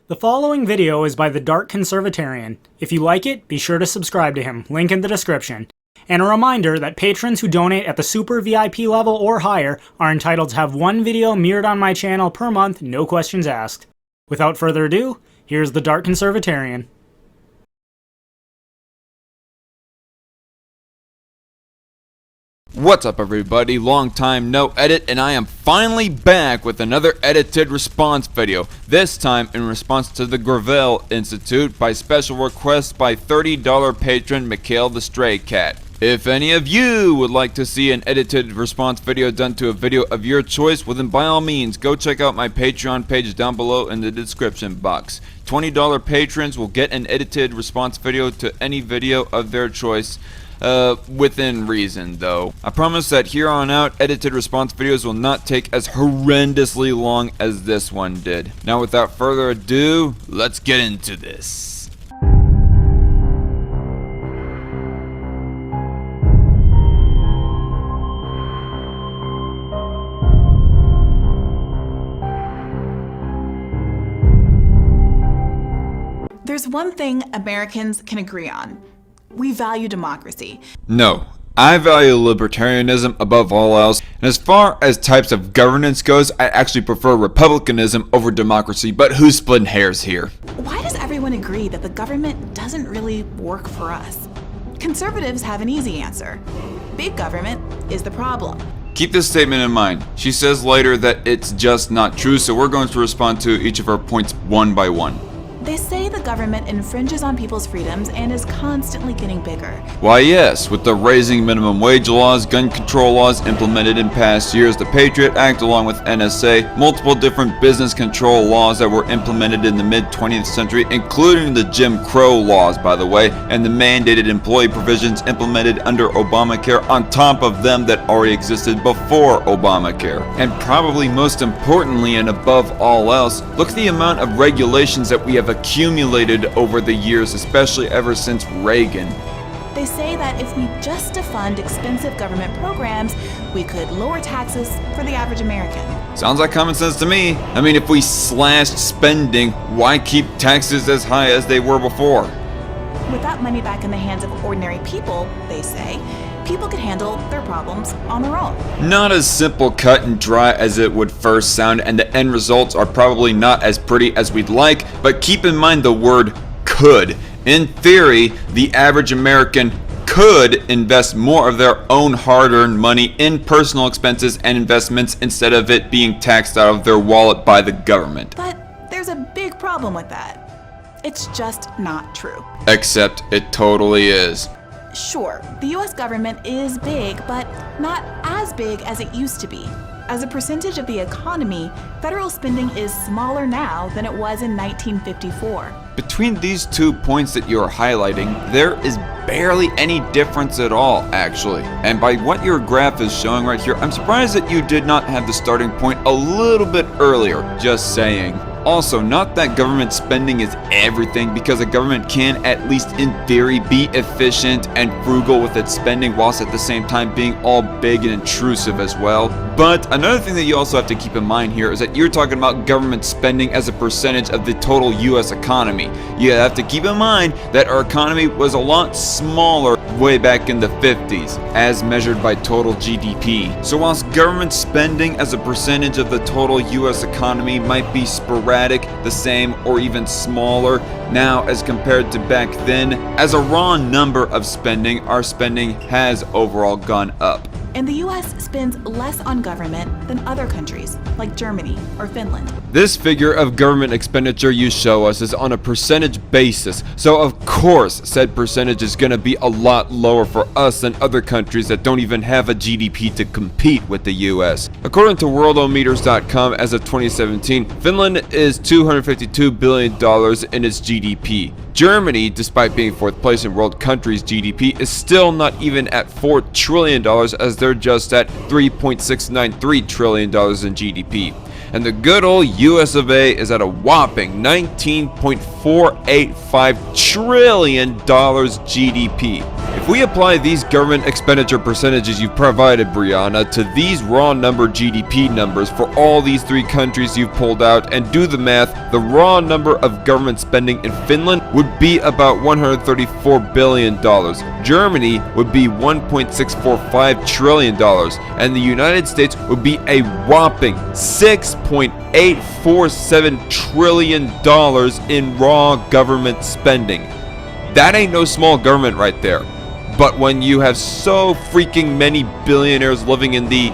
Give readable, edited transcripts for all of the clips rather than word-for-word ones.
The following video is by the Dark Conservatarian. If you like it, be sure to subscribe to him, link in the description. And a reminder that patrons who donate at the Super VIP level or higher are entitled to have one video mirrored on my channel per month, no questions asked. Without further ado, here's the Dark Conservatarian. What's up everybody, long time no edit, and I am finally back with another edited response video, this time in response to the Gravel Institute by special request by $30 patron Mikhail the Stray Cat. If any of you would like to see an edited response video done to a video of your choice, well then by all means go check out my Patreon page down below in the description box. $20 patrons will get an edited response video to any video of their choice. Within reason though. I promise that here on out, edited response videos will not take as horrendously long as this one did. Now without further ado, let's get into this. There's one thing Americans can agree on. We value democracy. No, I value libertarianism above all else, and as far as types of governance goes, I actually prefer republicanism over democracy, but who's splitting hairs here? Why does everyone agree that the government doesn't really work for us? Conservatives have an easy answer. Big government is the problem. Keep this statement in mind. She says later that it's just not true, so we're going to respond to each of her points one by one. They say the government infringes on people's freedoms and is constantly getting bigger. Why yes, with the raising minimum wage laws, gun control laws implemented in past years, the Patriot Act along with NSA, multiple different business control laws that were implemented in the mid-20th century, including the Jim Crow laws by the way, and the mandated employee provisions implemented under Obamacare on top of them that already existed before Obamacare. And probably most importantly and above all else, look at the amount of regulations that we have accumulated over the years, especially ever since Reagan. They say that if we just defund expensive government programs, we could lower taxes for the average American. Sounds like common sense to me. I mean, if we slashed spending, why keep taxes as high as they were before? With that money back in the hands of ordinary people, they say, people could handle their problems on their own. Not as simple cut and dry as it would first sound, and the end results are probably not as pretty as we'd like, but keep in mind the word could. In theory, the average American could invest more of their own hard-earned money in personal expenses and investments instead of it being taxed out of their wallet by the government. But there's a big problem with that. It's just not true. Except it totally is. Sure, the US government is big, but not as big as it used to be. As a percentage of the economy, federal spending is smaller now than it was in 1954. Between these 2 points that you're highlighting, there is barely any difference at all, actually. And by what your graph is showing right here, I'm surprised that you did not have the starting point a little bit earlier, just saying. Also, not that government spending is everything, because a government can, at least in theory, be efficient and frugal with its spending whilst at the same time being all big and intrusive as well. But another thing that you also have to keep in mind here is that you're talking about government spending as a percentage of the total US economy. You have to keep in mind that our economy was a lot smaller way back in the 50s, as measured by total GDP. So whilst government spending as a percentage of the total US economy might be sporadic, the same, or even smaller now as compared to back then, as a raw number of spending, our spending has overall gone up. And the US spends less on government than other countries, like Germany or Finland. This figure of government expenditure you show us is on a percentage basis, so of course said percentage is going to be a lot lower for us than other countries that don't even have a GDP to compete with the US. According to worldometers.com, as of 2017, Finland is $252 billion in its GDP. Germany, despite being 4th place in world countries' GDP, is still not even at $4 trillion, as they're just at $3.693 trillion in GDP. And the good old US of A is at a whopping $19.485 trillion GDP. If If we apply these government expenditure percentages you provided, Brianna, to these raw number GDP numbers for all these 3 countries you've pulled out and do the math, the raw number of government spending in Finland would be about $134 billion. Germany would be $1.645 trillion, and the United States would be a whopping $6.847 trillion in raw government spending. That ain't no small government right there. But when you have so freaking many billionaires living in the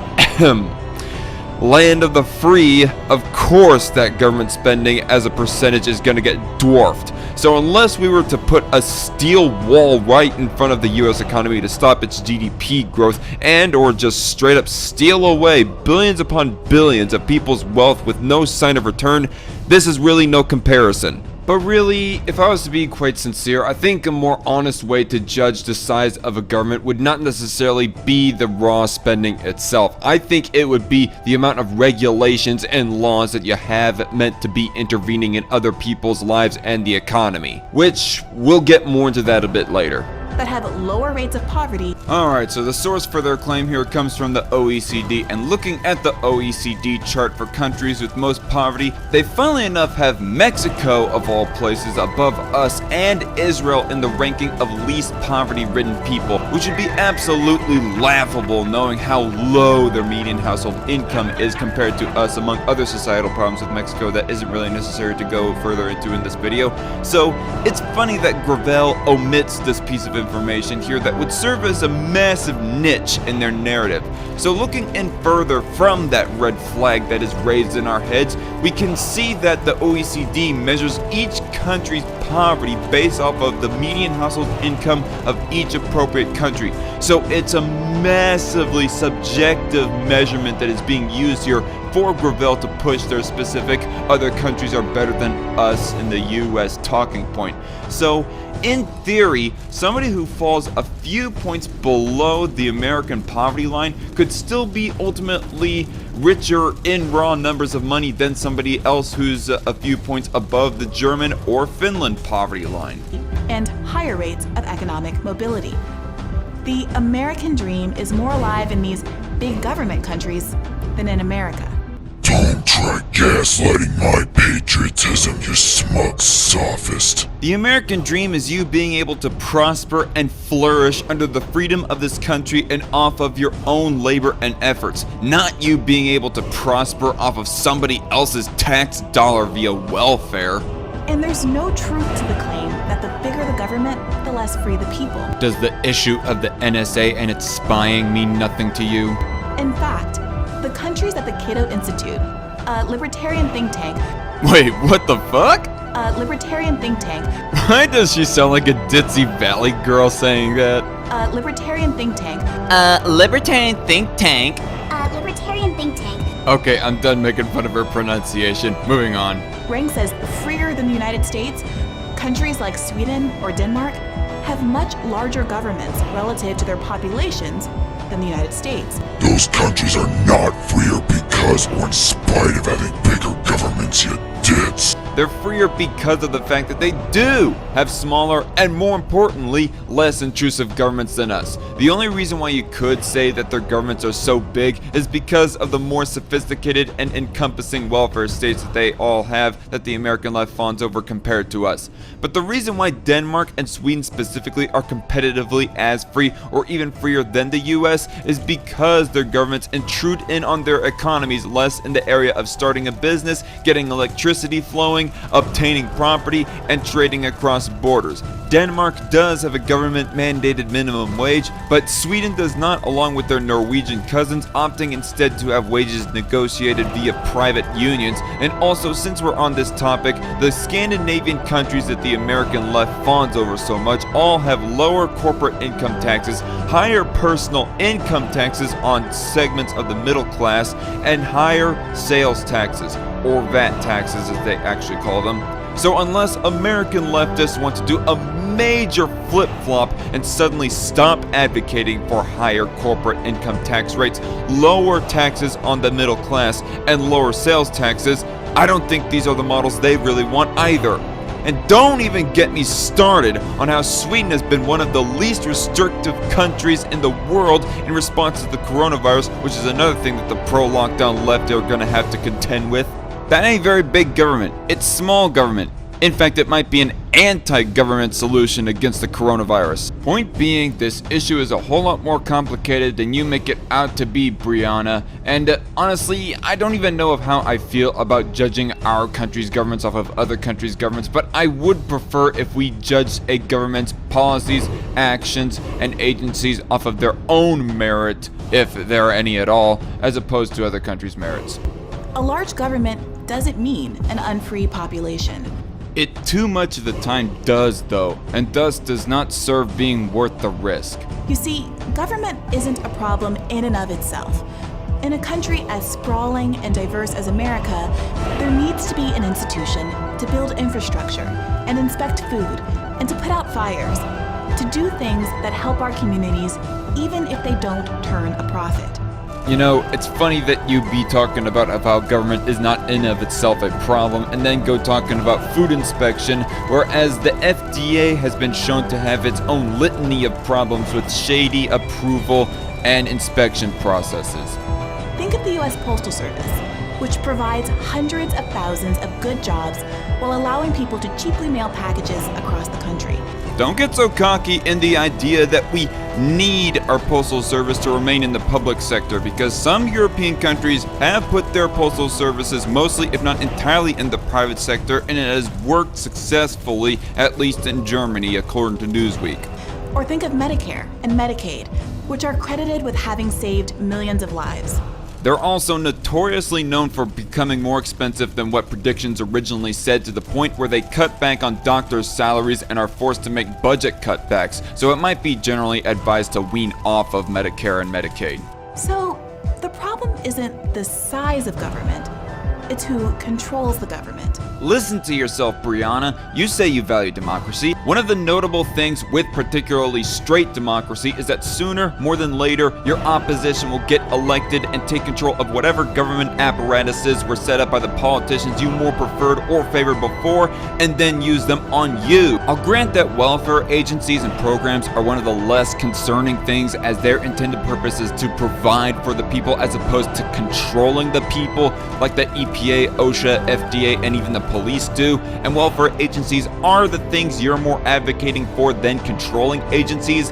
land of the free, of course that government spending as a percentage is going to get dwarfed. So unless we were to put a steel wall right in front of the US economy to stop its GDP growth, and or just straight up steal away billions upon billions of people's wealth with no sign of return, this is really no comparison. But really, if I was to be quite sincere, I think a more honest way to judge the size of a government would not necessarily be the raw spending itself. I think it would be the amount of regulations and laws that you have meant to be intervening in other people's lives and the economy, which we'll get more into that a bit later. That have lower rates of poverty. Alright, so the source for their claim here comes from the OECD, and looking at the OECD chart for countries with most poverty, they funnily enough have Mexico, of all places, above us, and Israel in the ranking of least poverty-ridden people, which would be absolutely laughable knowing how low their median household income is compared to us, among other societal problems with Mexico that isn't really necessary to go further into in this video. So, it's funny that Gravel omits this piece of information here that would serve as a massive niche in their narrative. So looking in further from that red flag that is raised in our heads, we can see that the OECD measures each country's poverty based off of the median household income of each appropriate country. So it's a massively subjective measurement that is being used here for Gravel to push their specific other countries are better than us in the US talking point. So in theory, somebody who falls a few points below the American poverty line could still be ultimately richer in raw numbers of money than somebody else who's a few points above the German or Finland poverty line. And higher rates of economic mobility. The American dream is more alive in these big government countries than in America. Don't try gaslighting my patriotism, you smug sophist. The American dream is you being able to prosper and flourish under the freedom of this country and off of your own labor and efforts, not you being able to prosper off of somebody else's tax dollar via welfare. And there's no truth to the claim that the bigger the government, the less free the people. Does the issue of the NSA and its spying mean nothing to you? In fact, the countries at the Cato Institute, a libertarian think tank. Wait, what the fuck? A libertarian think tank. Why does she sound like a ditzy valley girl saying that? A libertarian think tank. Libertarian think tank. Libertarian think tank. Okay, I'm done making fun of her pronunciation. Moving on. Ranks as freer than the United States, countries like Sweden or Denmark have much larger governments relative to their populations than the United States. Those countries are not freer because or in spite of having bigger governments, you dits. They're freer because of the fact that they do have smaller and, more importantly, less intrusive governments than us. The only reason why you could say that their governments are so big is because of the more sophisticated and encompassing welfare states that they all have that the American left fawns over compared to us. But the reason why Denmark and Sweden specifically are competitively as free or even freer than the US is because their governments intrude in on their economies less in the area of starting a business, getting electricity flowing, obtaining property, and trading across borders. Denmark does have a government-mandated minimum wage, but Sweden does not, along with their Norwegian cousins, opting instead to have wages negotiated via private unions. And also, since we're on this topic, the Scandinavian countries that the American left fawns over so much all have lower corporate income taxes, higher personal income taxes on segments of the middle class, and higher sales taxes, or VAT taxes as they actually call them. So unless American leftists want to do a major flip-flop and suddenly stop advocating for higher corporate income tax rates, lower taxes on the middle class, and lower sales taxes, I don't think these are the models they really want either. And don't even get me started on how Sweden has been one of the least restrictive countries in the world in response to the coronavirus, which is another thing that the pro-lockdown left are gonna have to contend with. That ain't very big government, it's small government. In fact, it might be an anti-government solution against the coronavirus. Point being, this issue is a whole lot more complicated than you make it out to be, Brianna. And honestly, I don't even know of how I feel about judging our country's governments off of other countries' governments, but I would prefer if we judged a government's policies, actions, and agencies off of their own merit, if there are any at all, as opposed to other countries' merits. A large government doesn't mean an unfree population. It too much of the time does though, and thus does not serve being worth the risk. You see, government isn't a problem in and of itself. In a country as sprawling and diverse as America, there needs to be an institution to build infrastructure and inspect food and to put out fires, to do things that help our communities even if they don't turn a profit. You know, it's funny that you be talking about how government is not in of itself a problem and then go talking about food inspection, whereas the FDA has been shown to have its own litany of problems with shady approval and inspection processes. Think of the U.S. Postal Service, which provides hundreds of thousands of good jobs while allowing people to cheaply mail packages across the country. Don't get so cocky in the idea that we need our postal service to remain in the public sector, because some European countries have put their postal services mostly, if not entirely, in the private sector, and it has worked successfully, at least in Germany, according to Newsweek. Or think of Medicare and Medicaid, which are credited with having saved millions of lives. They're also notoriously known for becoming more expensive than what predictions originally said, to the point where they cut back on doctors' salaries and are forced to make budget cutbacks, so it might be generally advised to wean off of Medicare and Medicaid. So, the problem isn't the size of government, it's who controls the government. Listen to yourself, Brianna. You say you value democracy. One of the notable things with particularly straight democracy is that sooner, more than later, your opposition will get elected and take control of whatever government apparatuses were set up by the politicians you more preferred or favored before, and then use them on you. I'll grant that welfare agencies and programs are one of the less concerning things, as their intended purpose is to provide for the people as opposed to controlling the people, like the EPA, OSHA, FDA, and even the police do, and welfare agencies are the things you're more advocating for than controlling agencies.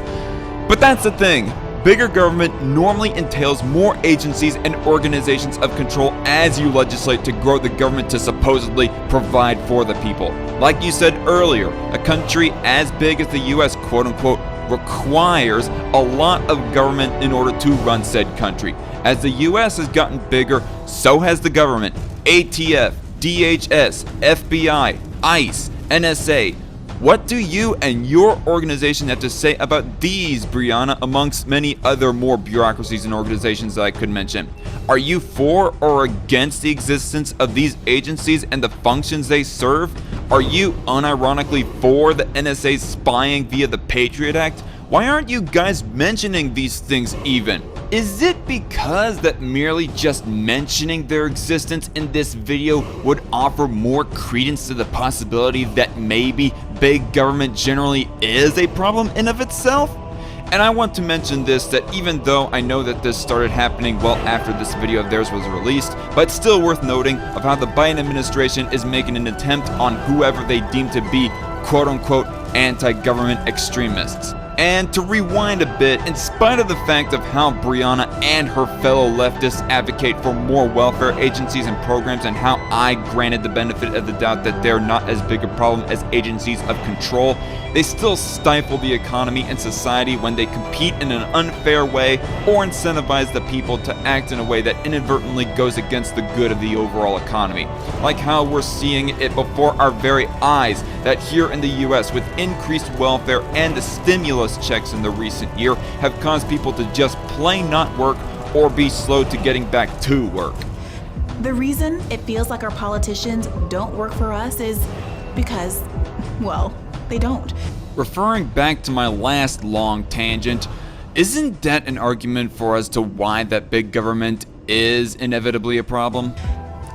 But that's the thing. Bigger government normally entails more agencies and organizations of control as you legislate to grow the government to supposedly provide for the people. Like you said earlier, a country as big as the US, quote unquote, requires a lot of government in order to run said country. As the US has gotten bigger, so has the government. ATF, DHS, FBI, ICE, NSA. What do you and your organization have to say about these, Brianna, amongst many other more bureaucracies and organizations that I could mention? Are you for or against the existence of these agencies and the functions they serve? Are you unironically for the NSA spying via the Patriot Act? Why aren't you guys mentioning these things even? Is it because that merely just mentioning their existence in this video would offer more credence to the possibility that maybe big government generally is a problem in of itself? And I want to mention this, that even though I know that this started happening well after this video of theirs was released, but still worth noting of how the Biden administration is making an attempt on whoever they deem to be quote-unquote anti-government extremists. And to rewind a bit, in spite of the fact of how Brianna and her fellow leftists advocate for more welfare agencies and programs, and how I granted the benefit of the doubt that they're not as big a problem as agencies of control, they still stifle the economy and society when they compete in an unfair way or incentivize the people to act in a way that inadvertently goes against the good of the overall economy. Like how we're seeing it before our very eyes, that here in the US, with increased welfare and the stimulus checks in the recent year, have caused people to just plain not work or be slow to getting back to work. The reason it feels like our politicians don't work for us is because, well, they don't. Referring back to my last long tangent, isn't that an argument for as to why that big government is inevitably a problem?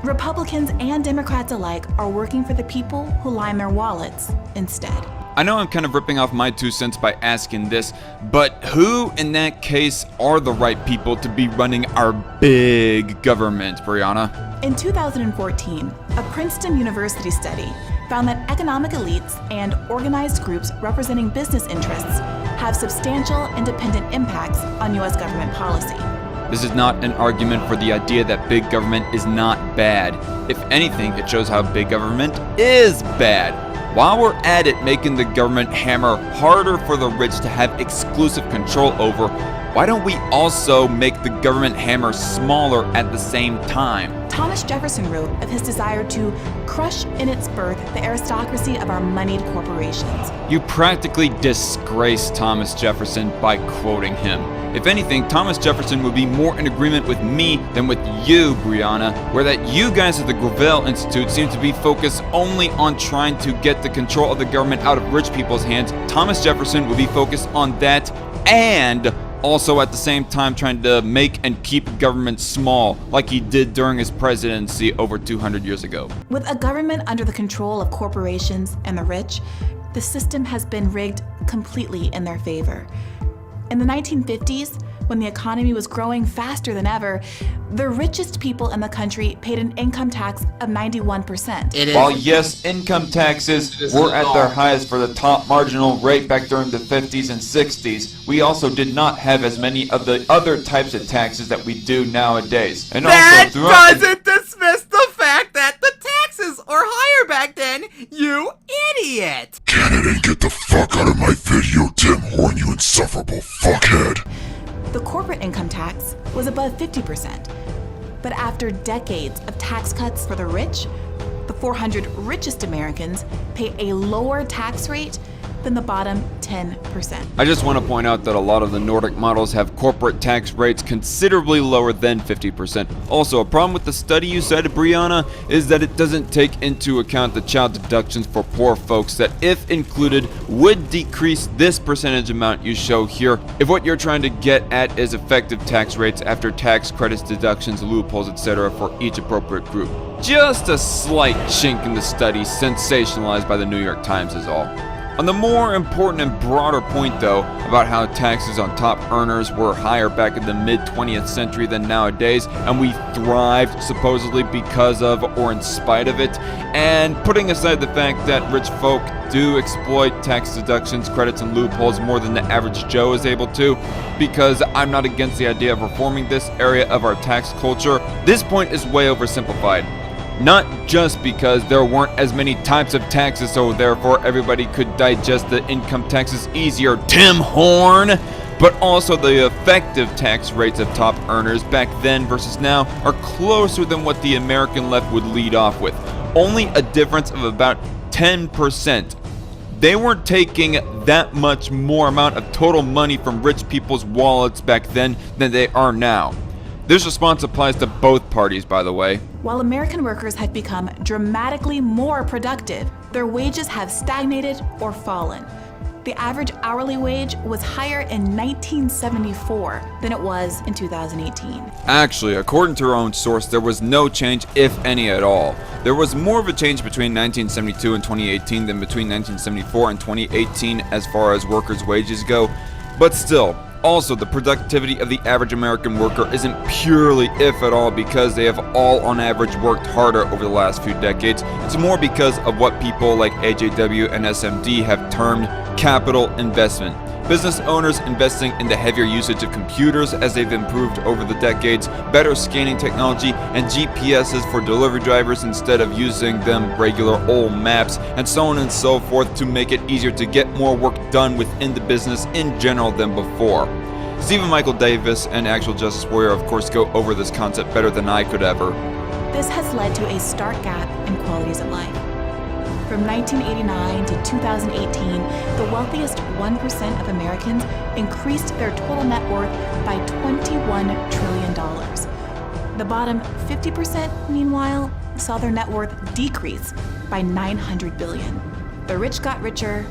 Republicans and Democrats alike are working for the people who line their wallets instead. I know I'm kind of ripping off my 2 cents by asking this, but who in that case are the right people to be running our big government, Brianna? In 2014, a Princeton University study found that economic elites and organized groups representing business interests have substantial independent impacts on U.S. government policy. This is not an argument for the idea that big government is not bad. If anything, it shows how big government is bad. While we're at it making the government hammer harder for the rich to have exclusive control over, why don't we also make the government hammer smaller at the same time? Thomas Jefferson wrote of his desire to crush in its birth the aristocracy of our moneyed corporations. You practically disgrace Thomas Jefferson by quoting him. If anything, Thomas Jefferson would be more in agreement with me than with you, Brianna, where that you guys at the Gravel Institute seem to be focused only on trying to get the control of the government out of rich people's hands. Thomas Jefferson would be focused on that and also at the same time trying to make and keep government small, like he did during his presidency over 200 years ago. With a government under the control of corporations and the rich, the system has been rigged completely in their favor. In the 1950s, when the economy was growing faster than ever, the richest people in the country paid an income tax of 91%. While yes, income taxes were at their highest for the top marginal rate back during the 50s and 60s, we also did not have as many of the other types of taxes that we do nowadays. And That also throughout doesn't dismiss the fact that the taxes are higher back then, you idiot! Canada, get the fuck out of my video, Tim Horn, you insufferable fuckhead. The corporate income tax was above 50%. But after decades of tax cuts for the rich, the 400 richest Americans pay a lower tax rate than the bottom 10%. I just want to point out that a lot of the Nordic models have corporate tax rates considerably lower than 50%. Also, a problem with the study you cited, Brianna, is that it doesn't take into account the child deductions for poor folks that, if included, would decrease this percentage amount you show here. If what you're trying to get at is effective tax rates after tax credits, deductions, loopholes, etc. for each appropriate group. Just a slight chink in the study sensationalized by the New York Times is all. On the more important and broader point, though, about how taxes on top earners were higher back in the mid-20th century than nowadays, and we thrived supposedly because of or in spite of it, and putting aside the fact that rich folk do exploit tax deductions, credits, and loopholes more than the average Joe is able to, because I'm not against the idea of reforming this area of our tax culture, this point is way oversimplified. Not just because there weren't as many types of taxes, so therefore everybody could digest the income taxes easier, Tim Horn, but also the effective tax rates of top earners back then versus now are closer than what the American left would lead off with. Only a difference of about 10%. They weren't taking that much more amount of total money from rich people's wallets back then than they are now. This response applies to both parties, by the way. While American workers have become dramatically more productive, their wages have stagnated or fallen. The average hourly wage was higher in 1974 than it was in 2018. Actually, according to our own source, there was no change, if any at all. There was more of a change between 1972 and 2018 than between 1974 and 2018 as far as workers' wages go, but still. Also, the productivity of the average American worker isn't purely, if at all, because they have all on average worked harder over the last few decades. It's more because of what people like AJW and SMD have termed capital investment. Business owners investing in the heavier usage of computers as they've improved over the decades, better scanning technology, and GPSs for delivery drivers instead of using them regular old maps, and so on and so forth to make it easier to get more work done within the business in general than before. Stephen Michael Davis and Actual Justice Warrior of course go over this concept better than I could ever. This has led to a stark gap in qualities of life. From 1989 to 2018, the wealthiest 1% of Americans increased their total net worth by $21 trillion. The bottom 50%, meanwhile, saw their net worth decrease by $900 billion. The rich got richer,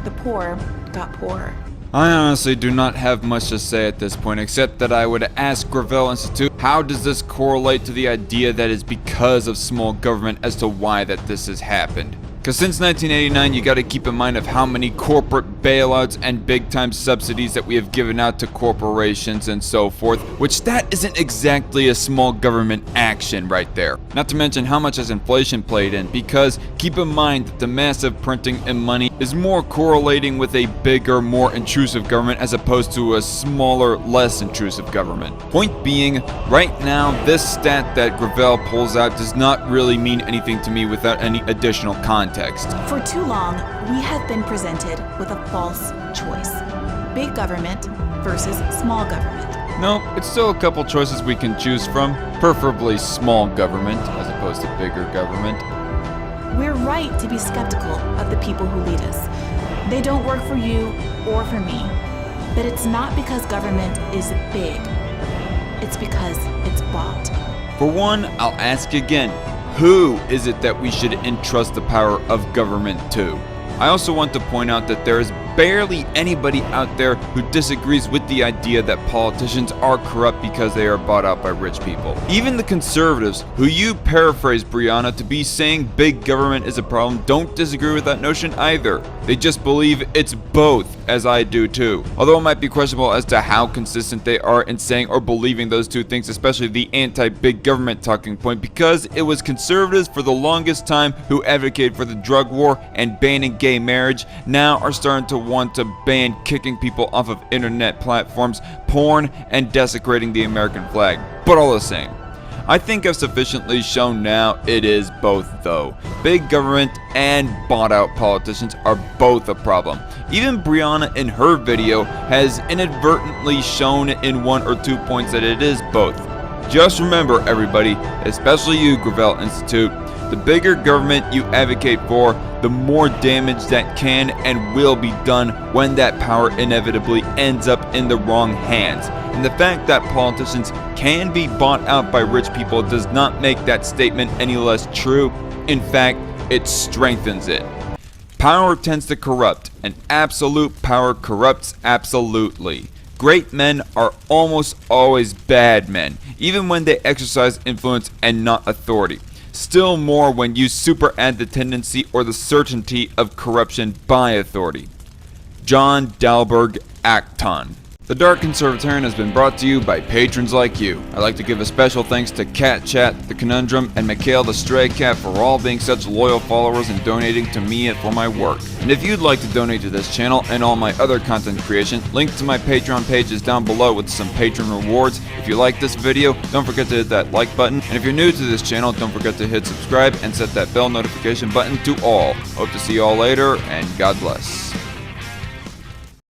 the poor got poorer. I honestly do not have much to say at this point, except that I would ask Gravel Institute, how does this correlate to the idea that it's because of small government as to why that this has happened? Because since 1989, you got to keep in mind of how many corporate bailouts and big-time subsidies that we have given out to corporations and so forth, which that isn't exactly a small government action right there. Not to mention how much has inflation played in, because keep in mind that the massive printing and money is more correlating with a bigger, more intrusive government as opposed to a smaller, less intrusive government. Point being, right now, this stat that Gravel pulls out does not really mean anything to me without any additional context. For too long, we have been presented with a false choice. Big government versus small government. No, it's still a couple choices we can choose from, preferably small government as opposed to bigger government. We're right to be skeptical of the people who lead us. They don't work for you or for me. But it's not because government is big. It's because it's bought. For one, I'll ask again, who is it that we should entrust the power of government to? I also want to point out that there is barely anybody out there who disagrees with the idea that politicians are corrupt because they are bought out by rich people. Even the conservatives, who you paraphrase Brianna to be saying big government is a problem, don't disagree with that notion either. They just believe it's both, as I do too. Although it might be questionable as to how consistent they are in saying or believing those two things, especially the anti-big government talking point, because it was conservatives for the longest time who advocated for the drug war and banning gay marriage, now are starting to want to ban kicking people off of internet platforms, porn, and desecrating the American flag. But all the same, I think I've sufficiently shown now it is both though. Big government and bought out politicians are both a problem. Even Brianna in her video has inadvertently shown in 1 or 2 points that it is both. Just remember everybody, especially you Gravel Institute, the bigger government you advocate for, the more damage that can and will be done when that power inevitably ends up in the wrong hands. And the fact that politicians can be bought out by rich people does not make that statement any less true. In fact, it strengthens it. Power tends to corrupt, and absolute power corrupts absolutely. Great men are almost always bad men, even when they exercise influence and not authority. Still more when you superadd the tendency or the certainty of corruption by authority. John Dalberg Acton. The Dark Conservatarian has been brought to you by patrons like you. I'd like to give a special thanks to Cat Chat, The Conundrum, and Mikhail the Stray Cat for all being such loyal followers and donating to me and for my work. And if you'd like to donate to this channel and all my other content creation, link to my Patreon page is down below with some patron rewards. If you like this video, don't forget to hit that like button. And if you're new to this channel, don't forget to hit subscribe and set that bell notification button to all. Hope to see you all later, and God bless.